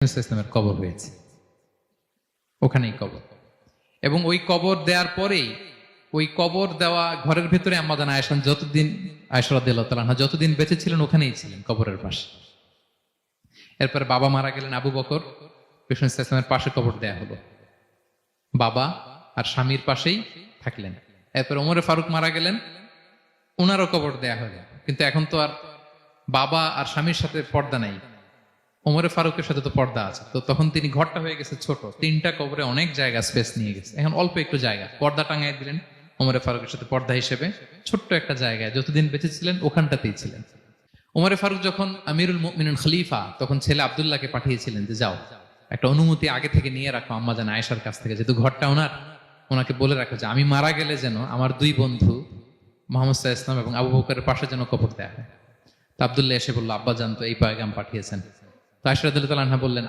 ইসলামের কবর হয়েছে, ওখানেই কবর। এবং ওই কবর দেওয়ার পরেই ওই কবর দেওয়া ঘরের ভেতরে আম্মা জান আয়েশা যতদিন, আয়েশা রাদিয়াল্লাহু তাআলা আনহা যতদিন বেঁচে ছিলেন ওখানেই ছিলেন কবরের পাশে। এরপর বাবা মারা গেলেন, আবু বকর বিষ্ণু ইসলামের পাশে কবর দেয়া হলো, বাবা আর স্বামীর পাশেই থাকলেন। এরপর ওমরে ফারুক মারা গেলেন, ওনারও কবর দেয়া হলো। কিন্তু এখন তো আর বাবা আর স্বামীর সাথে পর্দা নাই, ওমরে ফারুকের সাথে তো পর্দা আছে। তো তখন তিনি ঘরটা হয়ে গেছে ছোট, তিনটা কবরে অনেক জায়গা স্পেস নিয়ে গেছে, এখন অল্প একটু জায়গা পর্দা টাঙাই দিলেন ওমরে ফারুকের সাথে পর্দা হিসেবে, ছোট্ট একটা জায়গায় যতদিন বেঁচে ছিলেন ওখানটাতেই ছিলেন। ওমরে ফারুক যখন আমিরুল মুমিনিন খলিফা, তখন ছেলে আব্দুল্লাহকে পাঠিয়েছিলেন যে যাও একটা অনুমতি আগে থেকে নিয়ে রাখো আম্মা জান আয়েশার কাছ থেকে, যেহেতু ঘরটা ওনার, ওনাকে বলে রাখো যে আমি মারা গেলে যেন আমার দুই বন্ধু মোহাম্মদ সাল্লাল্লাহু আলাইহি ওয়াসাল্লাম এবং আবু বকরের পাশে যেন কবর দেয়া হয়। তো আব্দুল্লাহ এসে বললো, আব্বা জান তো এই পয়গাম পাঠিয়েছেন। তো আয়েশা রাদিয়াল্লাহু তাআলা আনহা বললেন,